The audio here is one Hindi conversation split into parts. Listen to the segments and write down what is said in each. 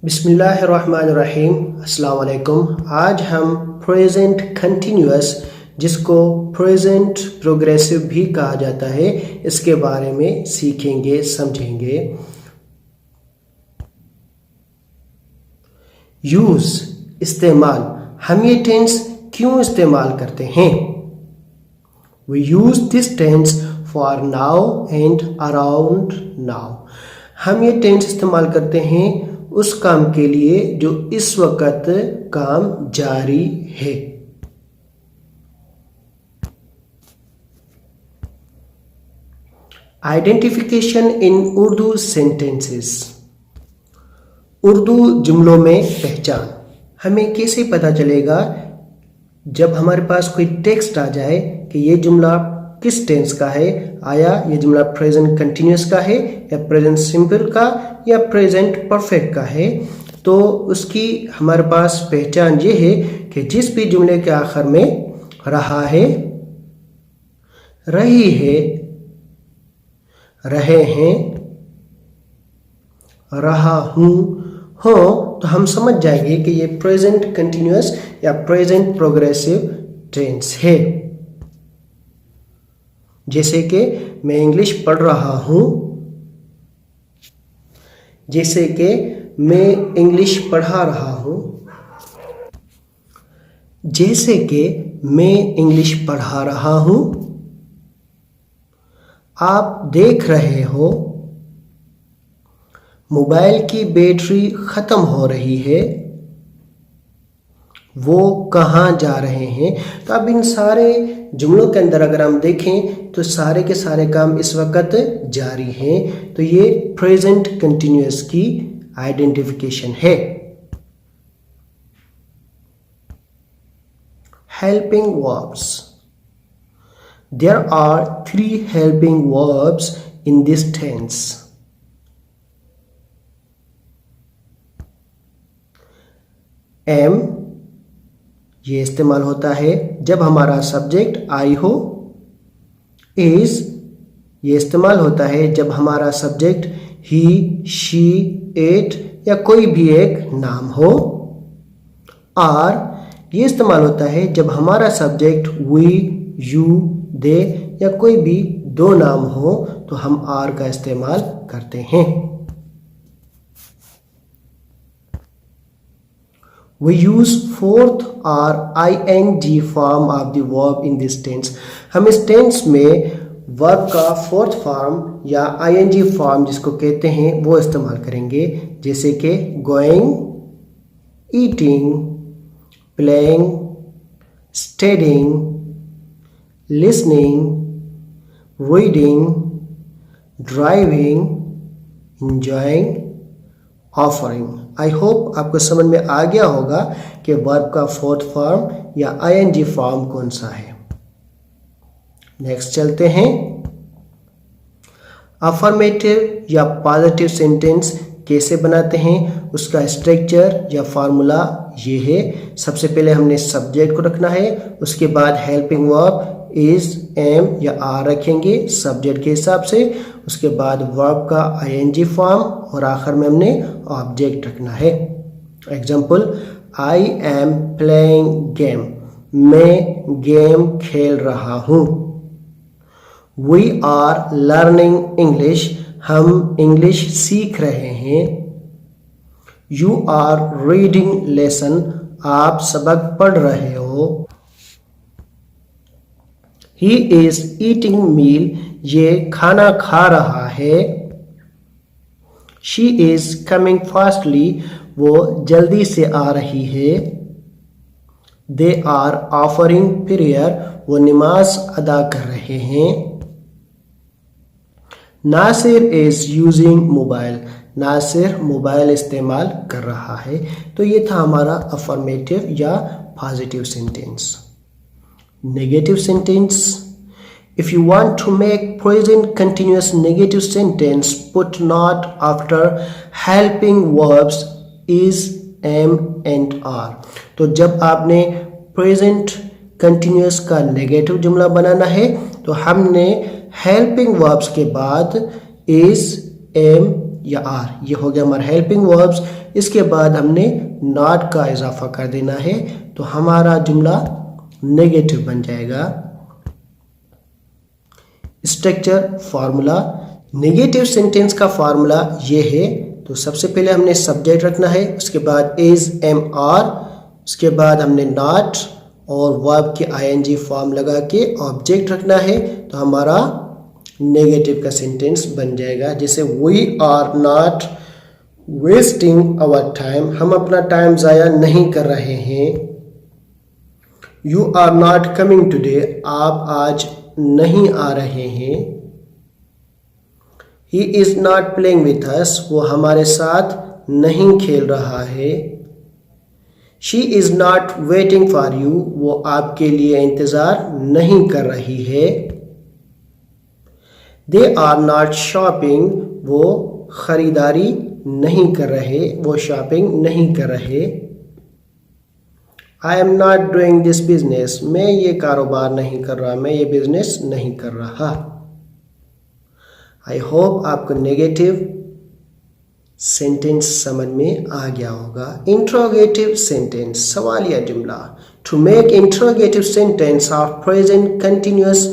बिस्मिल्लाहिर्रहमानिर्रहीम। अस्सलाम वालेकुम। आज हम प्रेजेंट कंटिन्यूअस, जिसको प्रेजेंट प्रोग्रेसिव भी कहा जाता है, इसके बारे में सीखेंगे, समझेंगे। यूज, इस्तेमाल। हम ये टेंस क्यों इस्तेमाल करते हैं? We use this tense for now and around now. हम ये टेंस इस्तेमाल करते हैं उस काम के लिए जो इस वक्त काम जारी है। आइडेंटिफिकेशन इन उर्दू सेंटेंसेस। उर्दू जुमलों में पहचान। हमें कैसे पता चलेगा जब हमारे पास कोई टेक्स्ट आ जाए कि ये जुमला किस टेंस का है? आया ये जुमला प्रेजेंट कंटिन्यूअस का है या प्रेजेंट सिंपल का या प्रेजेंट परफेक्ट का है? तो उसकी हमारे पास पहचान ये है कि जिस भी जुमले के आखिर में रहा है, रही है, रहे हैं, रहा हूं, हो, तो हम समझ जाएंगे कि ये प्रेजेंट कंटिन्यूअस या प्रेजेंट प्रोग्रेसिव टेंस है। जैसे कि मैं इंग्लिश पढ़ रहा हूं, जैसे कि मैं इंग्लिश पढ़ा रहा हूं, जैसे कि मैं इंग्लिश पढ़ा रहा हूं, आप देख रहे हो, मोबाइल की बैटरी खत्म हो रही है, वो कहाँ जा रहे हैं। तो अब इन सारे जुमलों के अंदर अगर हम देखें तो सारे के सारे काम इस वक्त जारी हैं। तो ये प्रेजेंट कंटिन्यूअस की आइडेंटिफिकेशन है। Helping verbs. There are 3 helping verbs in this tense. Am ये इस्तेमाल होता है जब हमारा सब्जेक्ट आई हो। Is ये इस्तेमाल होता है जब हमारा सब्जेक्ट ही, शी, इट या कोई भी एक नाम हो। Are ये इस्तेमाल होता है जब हमारा सब्जेक्ट we, you, दे या कोई भी दो नाम हो, तो हम आर का इस्तेमाल करते हैं। We use fourth or ing form of the verb in this tense. हम इस टेंस में वर्ब का फोर्थ फॉर्म या ing फॉर्म जिसको कहते हैं वो इस्तेमाल करेंगे। जैसे कि going, eating, playing, studying, listening, reading, driving, enjoying, offering. I hope आपको समझ में आ गया होगा कि वर्ब का फोर्थ फॉर्म या ing फॉर्म कौन सा है। नेक्स्ट चलते हैं। अफर्मेटिव या पॉजिटिव सेंटेंस कैसे बनाते हैं, उसका स्ट्रक्चर या फार्मूला ये है। सबसे पहले हमने सब्जेक्ट को रखना है, उसके बाद हेल्पिंग वर्ब इज, एम या आर रखेंगे सब्जेक्ट के हिसाब से, उसके बाद वर्ब का आईएनजी फॉर्म और आखिर में हमने ऑब्जेक्ट रखना है। Example, I am playing game, मैं गेम खेल रहा हूँ। वी आर लर्निंग इंग्लिश, हम इंग्लिश सीख रहे हैं। यू आर रीडिंग लेसन, आप सबक पढ़ रहे हो। He is eating meal, ये खाना खा रहा है। She is coming fastly, वो जल्दी से आ रही है। They are offering prayer, वो नमाज अदा कर रहे हैं। Nasir is using mobile, Nasir mobile इस्तेमाल कर रहा है। तो ये था हमारा अफर्मेटिव या positive sentence. Negative sentence. If you want to make present continuous negative sentence, put not after helping verbs is, am and are. तो जब आपने present continuous का नेगेटिव जुमला बनाना है तो हमने helping verbs के बाद is, am या आर, ये हो गया हमारा हेल्पिंग वर्ब्स। इसके बाद हमने नॉट का इजाफा कर देना है तो हमारा जुमला नेगेटिव बन जाएगा। स्ट्रक्चर फार्मूला, नेगेटिव सेंटेंस का फार्मूला ये है। तो सबसे पहले हमने सब्जेक्ट रखना है, उसके बाद इज एम आर, उसके बाद हमने नॉट और वर्ब के आईएनजी फॉर्म लगा के ऑब्जेक्ट रखना है तो हमारा नेगेटिव का सेंटेंस बन जाएगा। जैसे we are not wasting our time, हम अपना टाइम ज़ाया नहीं कर रहे हैं। You are not coming today, आप आज नहीं आ रहे हैं। He is not playing with us, वो हमारे साथ नहीं खेल रहा है। She is not waiting for you, वो आपके लिए इंतजार नहीं कर रही है। दे आर नॉट शॉपिंग, वो खरीदारी नहीं कर रहे, वो शॉपिंग नहीं कर रहे। I am not doing this business, मैं ये कारोबार नहीं कर रहा, मैं ये बिजनेस नहीं कर रहा। आई होप आपको नेगेटिव सेंटेंस समझ में आ गया होगा। इंट्रोगेटिव सेंटेंस, सवालिया जुमला। To make interrogative sentence of present continuous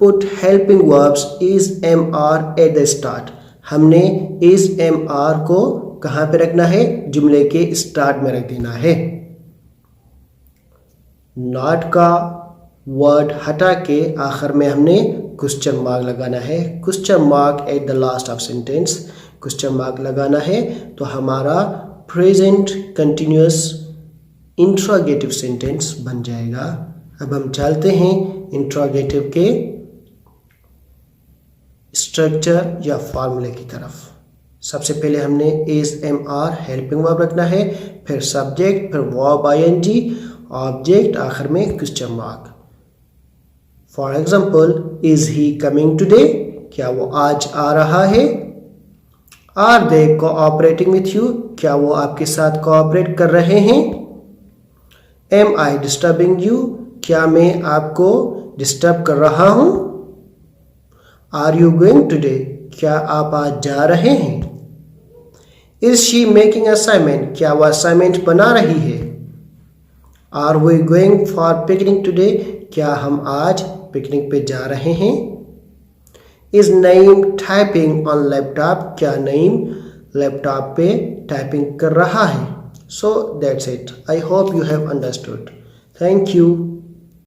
put helping verbs is am are at the start. हमने इज एम आर को कहाँ पे रखना है? जुमले के स्टार्ट में रख देना है। नॉट का वर्ड हटा के आखिर में हमने क्वेश्चन मार्क लगाना है। Question mark at the last of sentence, question mark लगाना है तो हमारा प्रेजेंट कंटिन्यूअस इंट्रोगेटिव सेंटेंस बन जाएगा। अब हम चलते हैं इंट्रोगेटिव के स्ट्रक्चर या फॉर्मूले की तरफ। सबसे पहले हमने is am are helping verb रखना है, फिर सब्जेक्ट, फिर वर्ब आईएनजी, ऑब्जेक्ट, आखिर में question mark. For example, is he coming today, क्या वो आज आ रहा है। Are they cooperating with you, क्या वो आपके साथ कोऑपरेट कर रहे हैं। एम आई डिस्टर्बिंग यू, क्या मैं आपको डिस्टर्ब कर रहा हूं। आर यू गोइंग टुडे, क्या आप आज जा रहे हैं। इज शी मेकिंग असाइनमेंट, क्या वो असाइनमेंट बना रही है। Are we going for picnic today, क्या हम आज पिकनिक पे जा रहे हैं। Is Naeem typing on laptop, क्या नईम लैपटॉप पे टाइपिंग कर रहा है। So that's it. I hope you have understood. Thank you.